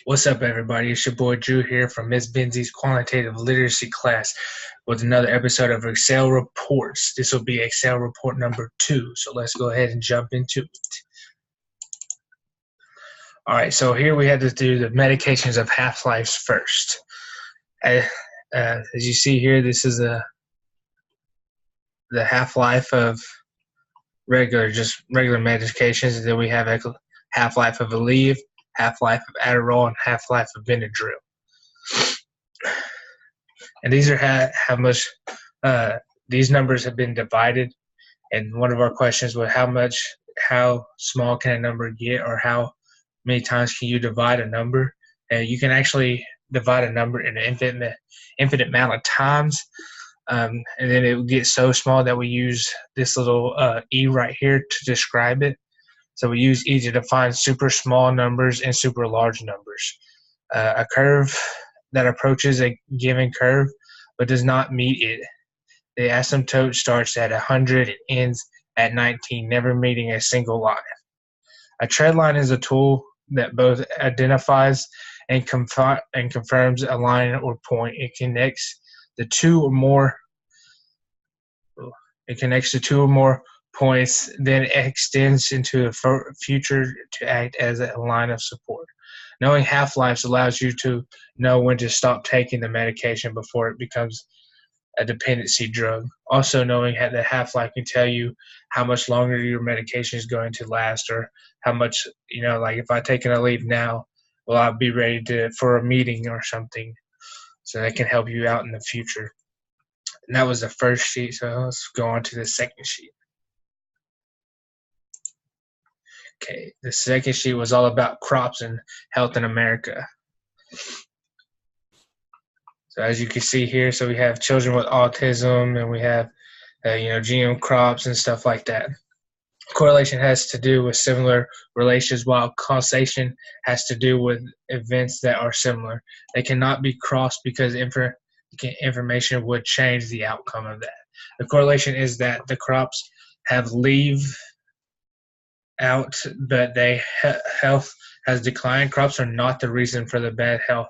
What's up, everybody? It's your boy Drew here from Miss Benzi's quantitative literacy class with another episode of Excel Reports. This will be Excel report number 2, so let's go ahead and jump into it. All right, so here we had to do the medications of half-lives first. As you see here, this is the half-life of regular medications, and then we have half-life of Aleve, half-life of Adderall, and half-life of Benadryl. And these are how much these numbers have been divided. And one of our questions was how small can a number get, or how many times can you divide a number? You can actually divide a number in an infinite amount of times, and then it will get so small that we use this little E right here to describe it. So we use E to define super small numbers and super large numbers. A curve that approaches a given curve but does not meet it. The asymptote starts at 100 and ends at 19, never meeting a single line. A trend line is a tool that both identifies and confirms a line or point. It connects the two or more points, then extends into the future to act as a line of support. Knowing half-lives allows you to know when to stop taking the medication before it becomes a dependency drug. Also, knowing the half-life can tell you how much longer your medication is going to last, or how much, like if I take an Aleve now, will I be ready for a meeting or something? So that can help you out in the future. And that was the first sheet, so let's go on to the second sheet. Okay, the second sheet was all about crops and health in America. So as you can see here, so we have children with autism, and we have, GM crops and stuff like that. Correlation has to do with similar relations, while causation has to do with events that are similar. They cannot be crossed because information would change the outcome of that. The correlation is that the crops have leave out, but health has declined. Crops are not the reason for the bad health,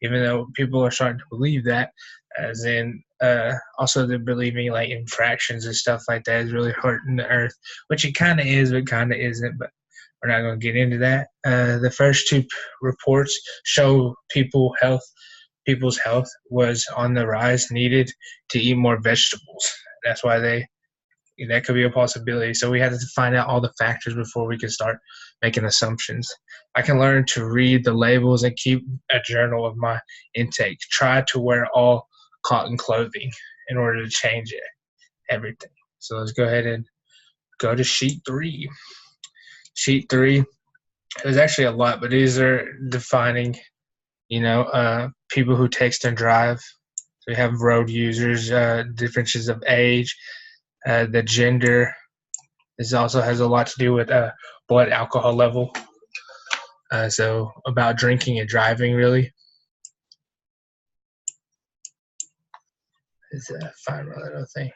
even though people are starting to believe that, as in also they're believing like infractions and stuff like that is really hurting the earth, which it kind of is, but kind of isn't, but we're not going to get into that. The first two reports show people's health was on the rise, needed to eat more vegetables. That's why that could be a possibility. So we had to find out all the factors before we could start making assumptions. I can learn to read the labels and keep a journal of my intake. Try to wear all cotton clothing in order to change everything. So let's go ahead and go to sheet 3. Sheet 3, there's actually a lot, but these are defining, people who text and drive. So we have road users, differences of age, the gender. This also has a lot to do with blood alcohol level. So about drinking and driving, really. Is that fine, little thing?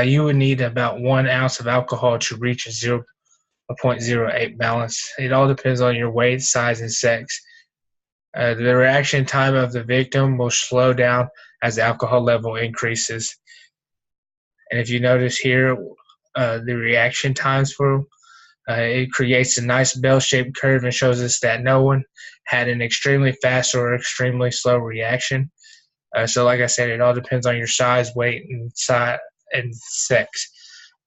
You would need about 1 ounce of alcohol to reach a 0.08 balance. It all depends on your weight, size, and sex. The reaction time of the victim will slow down as the alcohol level increases. And if you notice here, the reaction times for it creates a nice bell-shaped curve and shows us that no one had an extremely fast or extremely slow reaction. So like I said, it all depends on your size, weight, and sex,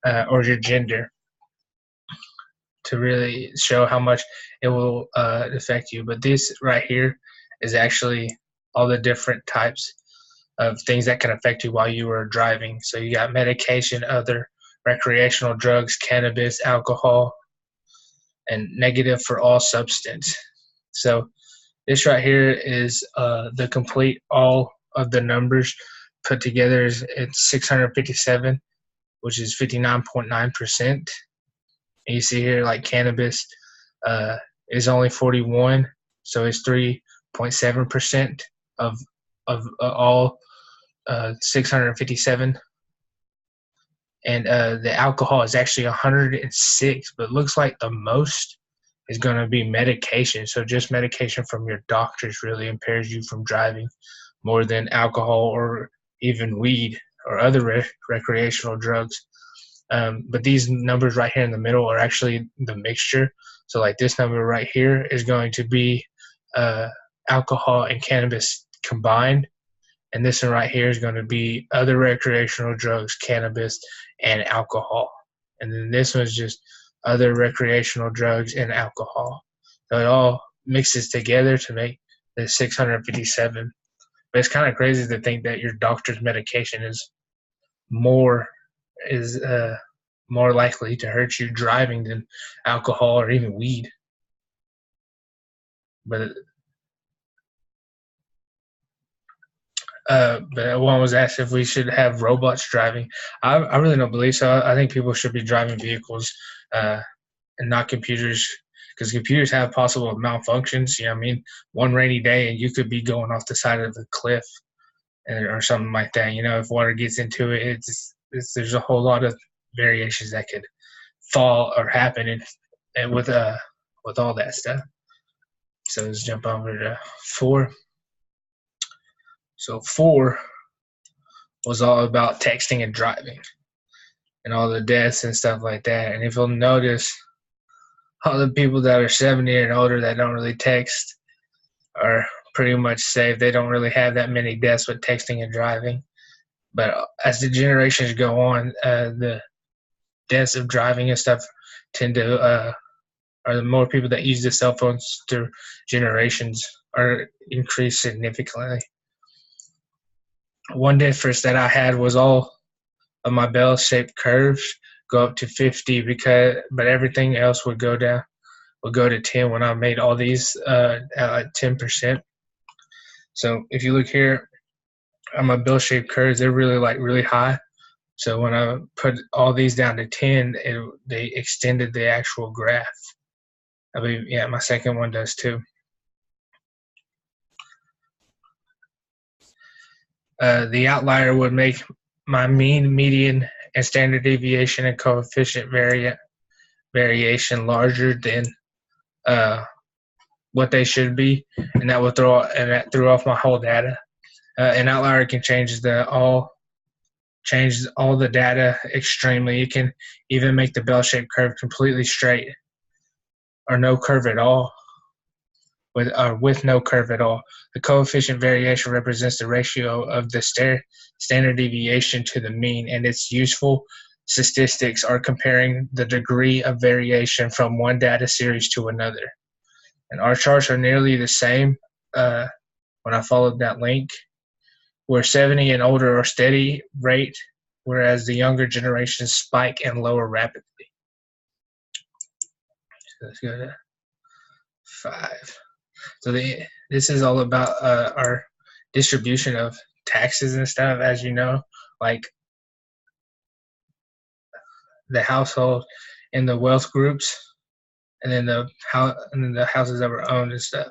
or your gender, to really show how much it will affect you. But this right here is actually all the different types of things that can affect you while you are driving. So you got medication, other recreational drugs, cannabis, alcohol, and negative for all substance. So this right here is the complete all of the numbers put together. It's 657, which is 59.9%. And you see here, like cannabis is only 41, so it's 3.7% of all 657. And the alcohol is actually 106, but it looks like the most is going to be medication. So just medication from your doctors really impairs you from driving more than alcohol or even weed or other recreational drugs. But these numbers right here in the middle are actually the mixture. So like this number right here is going to be alcohol and cannabis combined. And this one right here is going to be other recreational drugs, cannabis, and alcohol. And then this one's just other recreational drugs and alcohol. So it all mixes together to make the 657. But it's kind of crazy to think that your doctor's medication is more more likely to hurt you driving than alcohol or even weed. But one was asked if we should have robots driving. I really don't believe so. I think people should be driving vehicles and not computers, because computers have possible malfunctions. You know what I mean? One rainy day and you could be going off the side of the cliff or something like that. You know, if water gets into it, there's a whole lot of variations that could fall or happen and with all that stuff. So let's jump over to 4. So 4 was all about texting and driving and all the deaths and stuff like that. And if you'll notice, all the people that are 70 and older that don't really text are pretty much safe. They don't really have that many deaths with texting and driving. But as the generations go on, the deaths of driving and stuff tend to are the more people that use the cell phones through generations are increased significantly. One difference that I had was all of my bell-shaped curves go up to 50 but everything else would go to 10 when I made all these at 10%. So if you look here on my bell-shaped curves, they're really high. So when I put all these down to 10, they extended the actual graph. I believe, yeah, my second one does too. The outlier would make my mean, median, and standard deviation and coefficient variation larger than what they should be, and that threw off my whole data. An outlier can change all the data extremely. It can even make the bell-shaped curve completely straight, or no curve at all. With no curve at all. The coefficient variation represents the ratio of the standard deviation to the mean, and its useful statistics are comparing the degree of variation from one data series to another. And our charts are nearly the same when I followed that link, where 70 and older are steady rate, whereas the younger generations spike and lower rapidly. So let's go to 5. So this is all about our distribution of taxes and stuff, as you know, like the household and the wealth groups, and then the houses that were owned and stuff.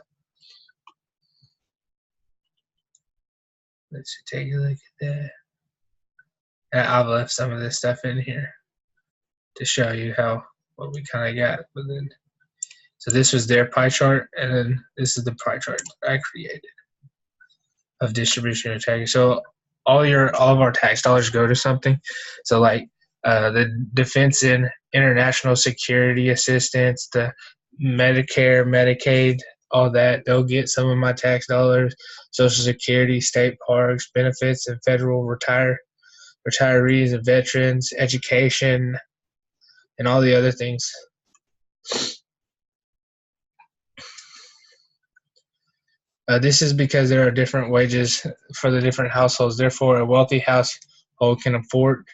Let's take a look at that. And I've left some of this stuff in here to show you what we kind of got. But then, so this was their pie chart, and then this is the pie chart I created of distribution of tax. So all of our tax dollars go to something. So like the defense and international security assistance, the Medicare, Medicaid, all that, they'll get some of my tax dollars. Social Security, state parks, benefits, and federal retirees and veterans, education, and all the other things. This is because there are different wages for the different households. Therefore, a wealthy household can afford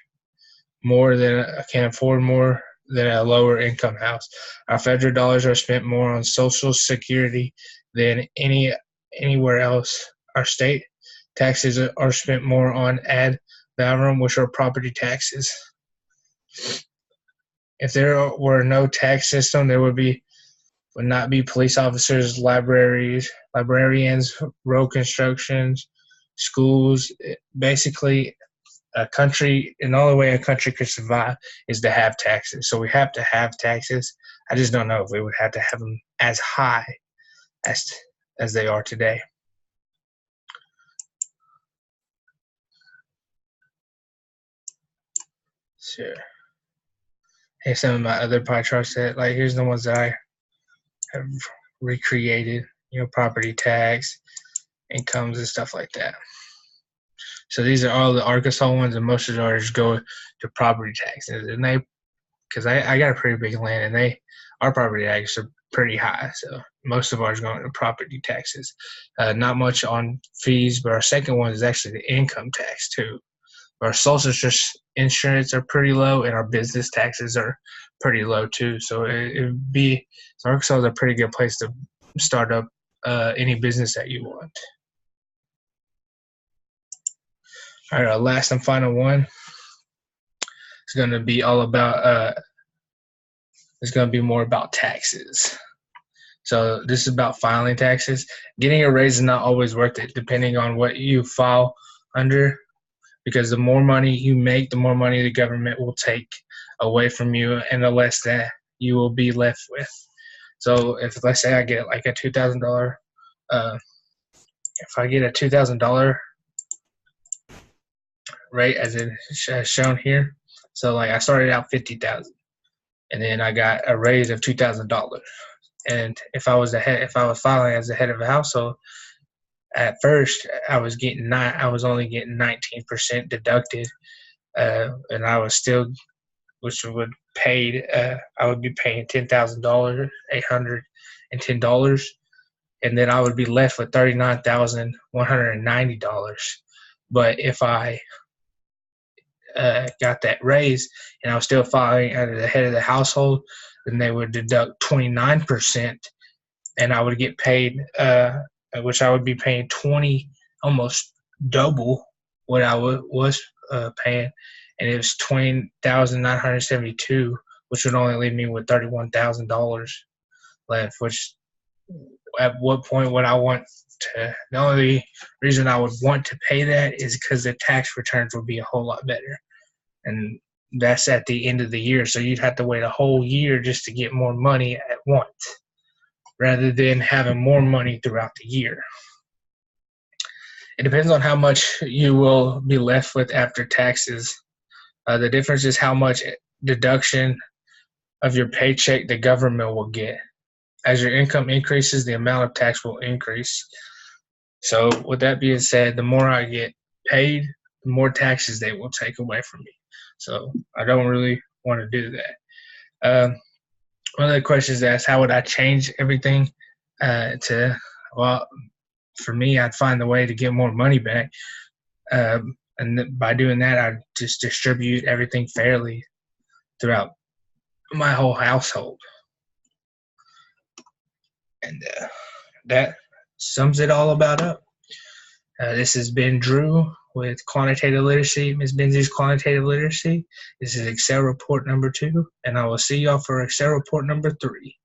more than a lower income house. Our federal dollars are spent more on Social Security than anywhere else. Our state taxes are spent more on ad valorem, which are property taxes. If there were no tax system, there would not be police officers, librarians, road constructions, schools. Basically, a country, and the only way a country could survive is to have taxes. So we have to have taxes. I just don't know if we would have to have them as high as they are today. Sure. Here's some of my other pie charts that, like, here's the ones that I have recreated, property tax, incomes, and stuff like that. So these are all the Arkansas ones, and most of ours go to property taxes. And because I got a pretty big land, and our property taxes are pretty high, so most of ours going to property taxes. Not much on fees, but our second one is actually the income tax too. Our social insurance are pretty low, and our business taxes are pretty low too. So Arkansas is a pretty good place to start up any business that you want. All right, our last and final one is going to be all about. It's going to be more about taxes. So this is about filing taxes. Getting a raise is not always worth it, depending on what you file under. Because the more money you make, the more money the government will take away from you, and the less that you will be left with. So if, let's say, I get like a $2,000, if I get a $2,000 rate as shown here, so like I started out $50,000, and then I got a raise of $2,000. And if I was filing as the head of a household, at first, I was only getting 19% deducted, and I was still, which would paid. I would be paying $10,000, $810, and then I would be left with $39,190. But if I got that raise and I was still filing as the head of the household, then they would deduct 29%, and I would get paid. Which I would be paying almost double what I was paying, and it was $20,972, which would only leave me with $31,000 left. Which, at what point would I want to? The only reason I would want to pay that is because the tax returns would be a whole lot better, and that's at the end of the year. So you'd have to wait a whole year just to get more money at once, rather than having more money throughout the year. It depends on how much you will be left with after taxes. The difference is how much deduction of your paycheck the government will get. As your income increases, the amount of tax will increase. So with that being said, the more I get paid, the more taxes they will take away from me. So I don't really want to do that. One of the questions asked, how would I change everything for me, I'd find a way to get more money back. And by doing that, I'd just distribute everything fairly throughout my whole household. And that sums it all about up. This has been Drew with Quantitative Literacy, Ms. Benzie's Quantitative Literacy. This is Excel Report number 2, and I will see y'all for Excel Report number 3.